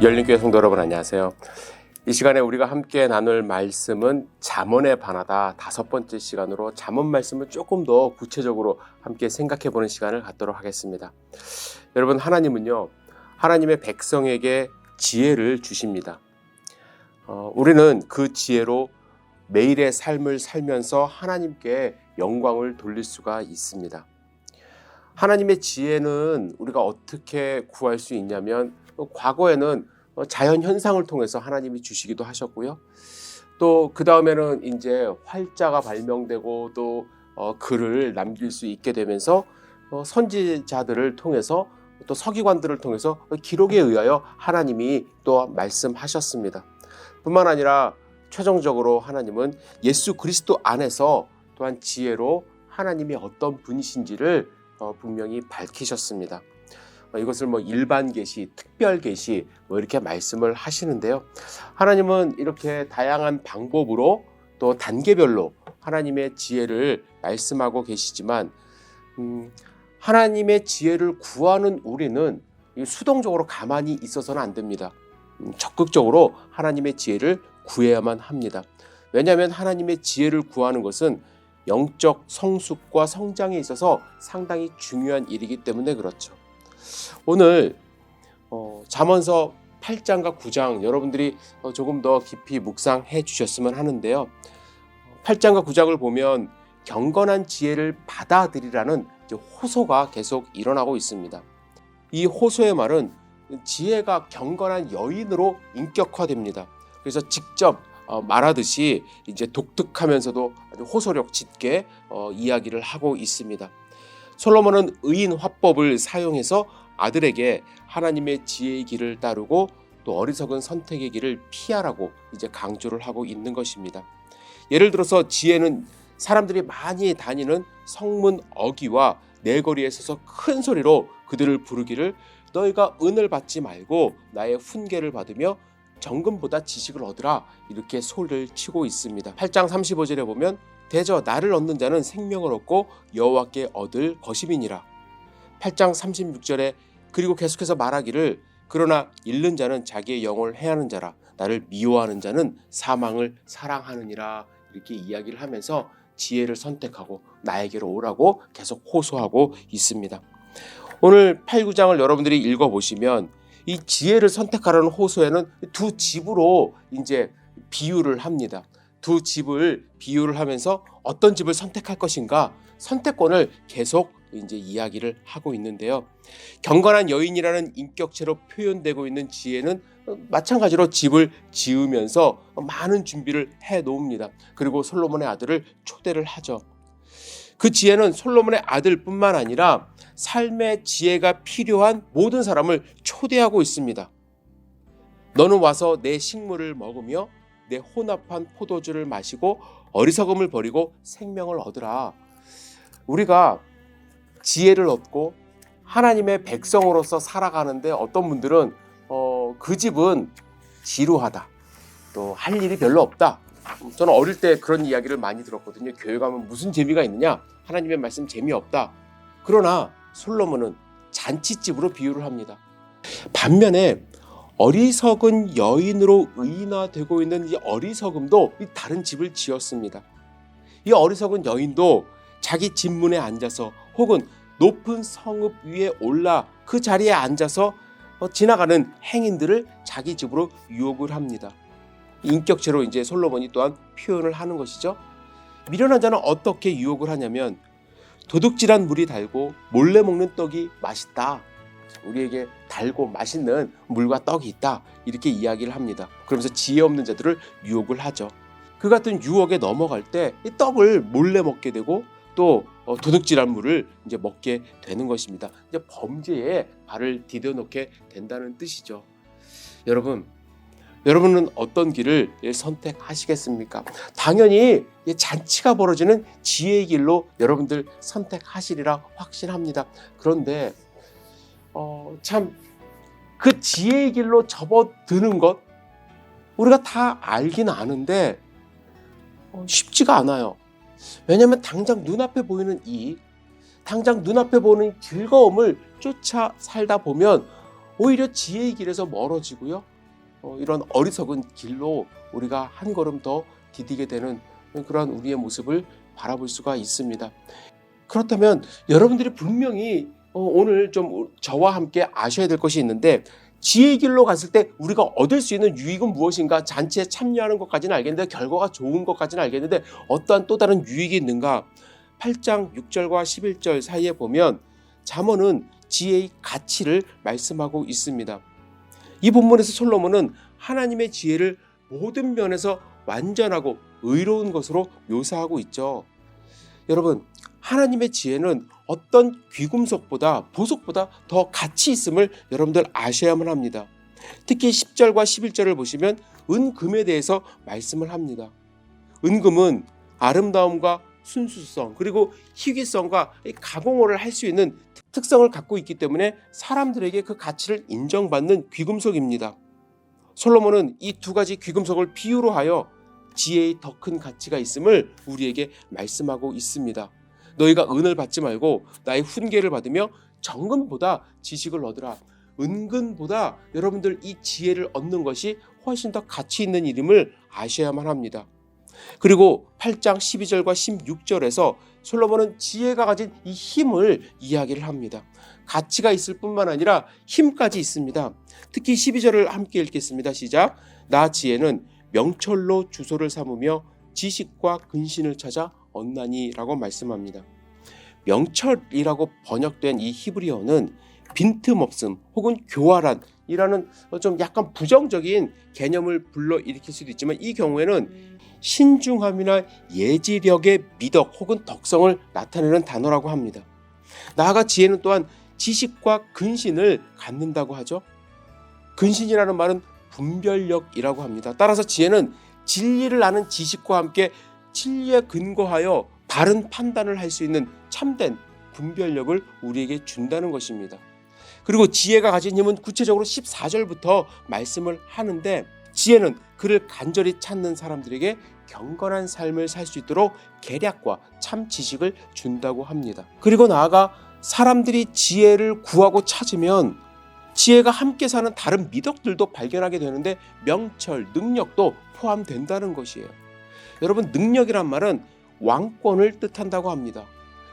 열린교회 성도 여러분, 안녕하세요. 이 시간에 우리가 함께 나눌 말씀은 잠언에 반하다 5번째 시간으로 잠언 말씀을 조금 더 구체적으로 함께 생각해 보는 시간을 갖도록 하겠습니다. 여러분, 하나님은요, 하나님의 백성에게 지혜를 주십니다. 우리는 그 지혜로 매일의 삶을 살면서 하나님께 영광을 돌릴 수가 있습니다. 하나님의 지혜는 우리가 어떻게 구할 수 있냐면, 과거에는 자연 현상을 통해서 하나님이 주시기도 하셨고요. 또 그 다음에는 이제 활자가 발명되고 또 글을 남길 수 있게 되면서 선지자들을 통해서 또 서기관들을 통해서 기록에 의하여 하나님이 또 말씀하셨습니다. 뿐만 아니라 최종적으로 하나님은 예수 그리스도 안에서 또한 지혜로 하나님이 어떤 분이신지를 분명히 밝히셨습니다. 이것을 일반 계시, 특별 계시 이렇게 말씀을 하시는데요. 하나님은 이렇게 다양한 방법으로 또 단계별로 하나님의 지혜를 말씀하고 계시지만 하나님의 지혜를 구하는 우리는 수동적으로 가만히 있어서는 안 됩니다. 적극적으로 하나님의 지혜를 구해야만 합니다. 왜냐하면 하나님의 지혜를 구하는 것은 영적 성숙과 성장에 있어서 상당히 중요한 일이기 때문에 그렇죠. 오늘 잠언서 8장과 9장 여러분들이 조금 더 깊이 묵상해 주셨으면 하는데요. 8장과 9장을 보면 경건한 지혜를 받아들이라는 호소가 계속 일어나고 있습니다. 이 호소의 말은 지혜가 경건한 여인으로 인격화됩니다. 그래서 직접 말하듯이 이제 독특하면서도 아주 호소력 짙게 이야기를 하고 있습니다. 솔로몬은 의인 화법을 사용해서 아들에게 하나님의 지혜의 길을 따르고 또 어리석은 선택의 길을 피하라고 이제 강조를 하고 있는 것입니다. 예를 들어서 지혜는 사람들이 많이 다니는 성문 어귀와 내거리에 서서 큰 소리로 그들을 부르기를 너희가 은을 받지 말고 나의 훈계를 받으며 정금보다 지식을 얻으라 이렇게 소리를 치고 있습니다. 8장 35절에 보면 대저 나를 얻는 자는 생명을 얻고 여호와께 얻을 것임이니라. 8장 36절에 그리고 계속해서 말하기를 그러나 잃는 자는 자기의 영혼을 해하는 자라 나를 미워하는 자는 사망을 사랑하느니라 이렇게 이야기를 하면서 지혜를 선택하고 나에게로 오라고 계속 호소하고 있습니다. 오늘 8, 9장을 여러분들이 읽어보시면 이 지혜를 선택하라는 호소에는 두 집으로 이제 비유를 합니다. 두 집을 비유를 하면서 어떤 집을 선택할 것인가 선택권을 계속 이제 이야기를 하고 있는데요. 경건한 여인이라는 인격체로 표현되고 있는 지혜는 마찬가지로 집을 지으면서 많은 준비를 해 놓습니다. 그리고 솔로몬의 아들을 초대를 하죠. 그 지혜는 솔로몬의 아들뿐만 아니라 삶의 지혜가 필요한 모든 사람을 초대하고 있습니다. 너는 와서 내 식물을 먹으며 내 혼합한 포도주를 마시고 어리석음을 버리고 생명을 얻으라. 우리가 지혜를 얻고 하나님의 백성으로서 살아가는데 어떤 분들은 그 집은 지루하다. 또 할 일이 별로 없다. 저는 어릴 때 그런 이야기를 많이 들었거든요. 교회 가면 무슨 재미가 있느냐? 하나님의 말씀 재미없다. 그러나 솔로몬은 잔치집으로 비유를 합니다. 반면에 어리석은 여인으로 의인화되고 있는 이 어리석음도 이 다른 집을 지었습니다. 이 어리석은 여인도 자기 집문에 앉아서 혹은 높은 성읍 위에 올라 그 자리에 앉아서 지나가는 행인들을 자기 집으로 유혹을 합니다. 인격체로 이제 솔로몬이 또한 표현을 하는 것이죠. 미련한 자는 어떻게 유혹을 하냐면 도둑질한 물이 달고 몰래 먹는 떡이 맛있다. 우리에게 달고 맛있는 물과 떡이 있다. 이렇게 이야기를 합니다. 그러면서 지혜 없는 자들을 유혹을 하죠. 그 같은 유혹에 넘어갈 때 이 떡을 몰래 먹게 되고 또 도둑질한 물을 이제 먹게 되는 것입니다. 이제 범죄에 발을 디뎌놓게 된다는 뜻이죠. 여러분은 어떤 길을 선택하시겠습니까? 당연히 잔치가 벌어지는 지혜의 길로 여러분들 선택하시리라 확신합니다. 그런데 참 그 지혜의 길로 접어드는 것 우리가 다 알긴 아는데 쉽지가 않아요. 왜냐하면 당장 눈앞에 보이는 이익, 당장 눈앞에 보이는 즐거움을 쫓아 살다 보면 오히려 지혜의 길에서 멀어지고요. 이런 어리석은 길로 우리가 한 걸음 더 디디게 되는 그런 우리의 모습을 바라볼 수가 있습니다. 그렇다면 여러분들이 분명히 오늘 좀 저와 함께 아셔야 될 것이 있는데, 지혜의 길로 갔을 때 우리가 얻을 수 있는 유익은 무엇인가? 잔치에 참여하는 것까지는 알겠는데, 결과가 좋은 것까지는 알겠는데 어떠한 또 다른 유익이 있는가? 8장 6절과 11절 사이에 보면 잠언은 지혜의 가치를 말씀하고 있습니다. 이 본문에서 솔로몬은 하나님의 지혜를 모든 면에서 완전하고 의로운 것으로 묘사하고 있죠. 여러분, 하나님의 지혜는 어떤 귀금속보다 보석보다 더 가치 있음을 여러분들 아셔야만 합니다. 특히 10절과 11절을 보시면 은금에 대해서 말씀을 합니다. 은금은 아름다움과 순수성, 그리고 희귀성과 가공을 할 수 있는 특성을 갖고 있기 때문에 사람들에게 그 가치를 인정받는 귀금속입니다. 솔로몬은 이 두 가지 귀금속을 비유로 하여 지혜의 더 큰 가치가 있음을 우리에게 말씀하고 있습니다. 너희가 은을 받지 말고 나의 훈계를 받으며 정금보다 지식을 얻으라. 은근보다 여러분들 이 지혜를 얻는 것이 훨씬 더 가치 있는 일임을 아셔야만 합니다. 그리고 8장 12절과 16절에서 솔로몬은 지혜가 가진 이 힘을 이야기를 합니다. 가치가 있을 뿐만 아니라 힘까지 있습니다. 특히 12절을 함께 읽겠습니다. 시작. 나 지혜는 명철로 주소를 삼으며 지식과 근신을 찾아 얻나니 라고 말씀합니다. 명철이라고 번역된 이 히브리어는 빈틈없음 혹은 교활한이라는 좀 약간 부정적인 개념을 불러일으킬 수도 있지만, 이 경우에는 신중함이나 예지력의 미덕 혹은 덕성을 나타내는 단어라고 합니다. 나아가 지혜는 또한 지식과 근신을 갖는다고 하죠. 근신이라는 말은 분별력이라고 합니다. 따라서 지혜는 진리를 아는 지식과 함께 진리에 근거하여 바른 판단을 할 수 있는 참된 분별력을 우리에게 준다는 것입니다. 그리고 지혜가 가진 힘은 구체적으로 14절부터 말씀을 하는데, 지혜는 그를 간절히 찾는 사람들에게 경건한 삶을 살 수 있도록 계략과 참 지식을 준다고 합니다. 그리고 나아가 사람들이 지혜를 구하고 찾으면 지혜가 함께 사는 다른 미덕들도 발견하게 되는데, 명철, 능력도 포함된다는 것이에요. 여러분, 능력이란 말은 왕권을 뜻한다고 합니다.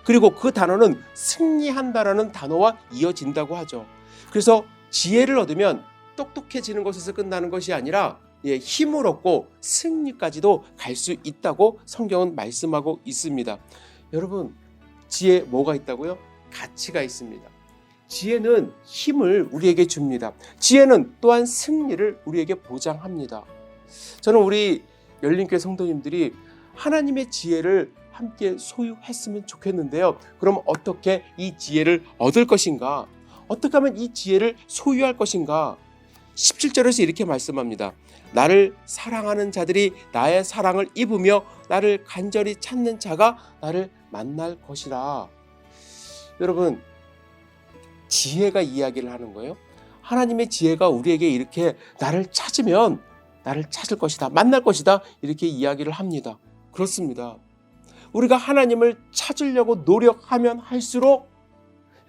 그리고 그 단어는 승리한다라는 단어와 이어진다고 하죠. 그래서 지혜를 얻으면 똑똑해지는 것에서 끝나는 것이 아니라 힘을 얻고 승리까지도 갈 수 있다고 성경은 말씀하고 있습니다. 여러분, 지혜 뭐가 있다고요? 가치가 있습니다. 지혜는 힘을 우리에게 줍니다. 지혜는 또한 승리를 우리에게 보장합니다. 저는 우리 열린교회 성도님들이 하나님의 지혜를 함께 소유했으면 좋겠는데요. 그럼 어떻게 이 지혜를 얻을 것인가? 어떻게 하면 이 지혜를 소유할 것인가? 17절에서 이렇게 말씀합니다. 나를 사랑하는 자들이 나의 사랑을 입으며 나를 간절히 찾는 자가 나를 만날 것이라. 여러분, 지혜가 이야기를 하는 거예요. 하나님의 지혜가 우리에게 이렇게 나를 찾으면 나를 찾을 것이다, 만날 것이다, 이렇게 이야기를 합니다. 그렇습니다. 우리가 하나님을 찾으려고 노력하면 할수록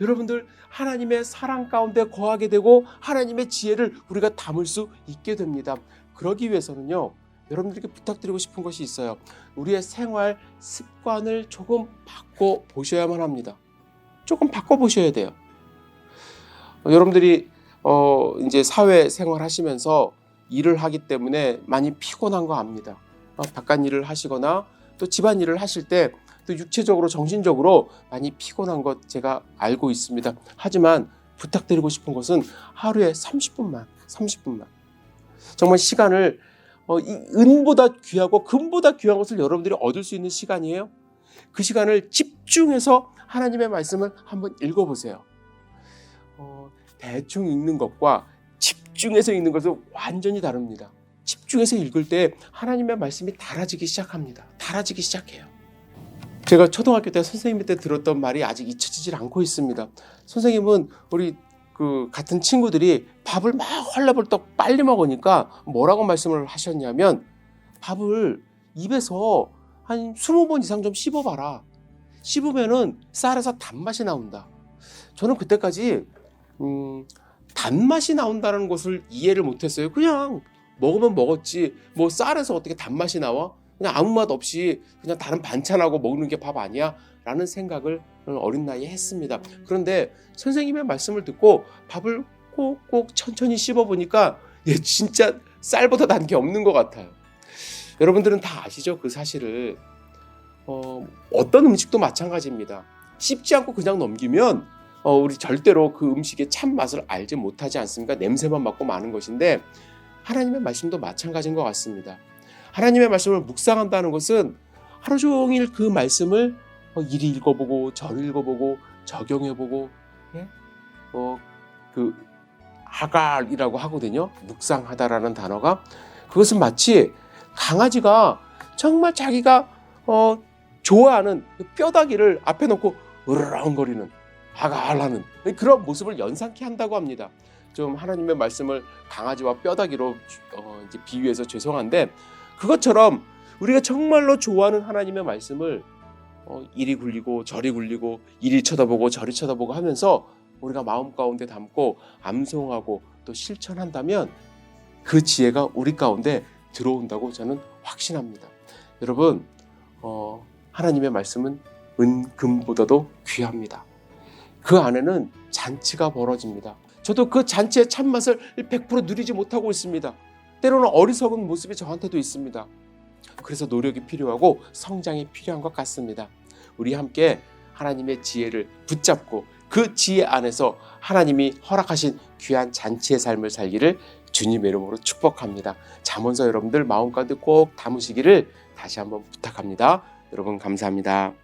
여러분들 하나님의 사랑 가운데 거하게 되고 하나님의 지혜를 우리가 담을 수 있게 됩니다. 그러기 위해서는요, 여러분들께 부탁드리고 싶은 것이 있어요. 우리의 생활 습관을 조금 바꿔보셔야만 합니다. 조금 바꿔보셔야 돼요. 여러분들이 이제 사회생활 하시면서 일을 하기 때문에 많이 피곤한 거 압니다. 바깥 일을 하시거나 또 집안 일을 하실 때 또 육체적으로 정신적으로 많이 피곤한 것 제가 알고 있습니다. 하지만 부탁드리고 싶은 것은 하루에 30분만 정말 시간을 이 은보다 귀하고 금보다 귀한 것을 여러분들이 얻을 수 있는 시간이에요. 그 시간을 집중해서 하나님의 말씀을 한번 읽어보세요. 대충 읽는 것과 집중해서 읽는 것은 완전히 다릅니다. 집중해서 읽을 때 하나님의 말씀이 달아지기 시작합니다. 달아지기 시작해요. 제가 초등학교 때 선생님한테 들었던 말이 아직 잊혀지질 않고 있습니다. 선생님은 우리 같은 친구들이 밥을 막 헐레벌떡 빨리 먹으니까 뭐라고 말씀을 하셨냐면, 밥을 입에서 한 20번 이상 좀 씹어봐라. 씹으면은 쌀에서 단맛이 나온다. 저는 그때까지 단맛이 나온다는 것을 이해를 못했어요. 그냥 먹으면 먹었지 뭐 쌀에서 어떻게 단맛이 나와? 그냥 아무 맛 없이 그냥 다른 반찬하고 먹는 게 밥 아니야? 라는 생각을 어린 나이에 했습니다. 그런데 선생님의 말씀을 듣고 밥을 꼭꼭 천천히 씹어보니까 진짜 쌀보다 단 게 없는 것 같아요. 여러분들은 다 아시죠? 그 사실을. 어떤 음식도 마찬가지입니다. 씹지 않고 그냥 넘기면 우리 절대로 그 음식의 참맛을 알지 못하지 않습니까? 냄새만 맡고 마는 것인데 하나님의 말씀도 마찬가지인 것 같습니다. 하나님의 말씀을 묵상한다는 것은 하루 종일 그 말씀을 이리 읽어보고 저리 읽어보고 적용해보고 그 하갈이라고 하거든요. 묵상하다라는 단어가. 그것은 마치 강아지가 정말 자기가 좋아하는 그 뼈다귀를 앞에 놓고 으르렁거리는 하갈하는 그런 모습을 연상케 한다고 합니다. 좀 하나님의 말씀을 강아지와 뼈다귀로 이제 비유해서 죄송한데 그것처럼 우리가 정말로 좋아하는 하나님의 말씀을 이리 굴리고 저리 굴리고 이리 쳐다보고 저리 쳐다보고 하면서 우리가 마음 가운데 담고 암송하고 또 실천한다면 그 지혜가 우리 가운데 들어온다고 저는 확신합니다. 여러분 하나님의 말씀은 은금보다도 귀합니다. 그 안에는 잔치가 벌어집니다. 저도 그 잔치의 참맛을 100% 누리지 못하고 있습니다. 때로는 어리석은 모습이 저한테도 있습니다. 그래서 노력이 필요하고 성장이 필요한 것 같습니다. 우리 함께 하나님의 지혜를 붙잡고 그 지혜 안에서 하나님이 허락하신 귀한 잔치의 삶을 살기를 주님의 이름으로 축복합니다. 잠언서 여러분들 마음 가운데 꼭 담으시기를 다시 한번 부탁합니다. 여러분 감사합니다.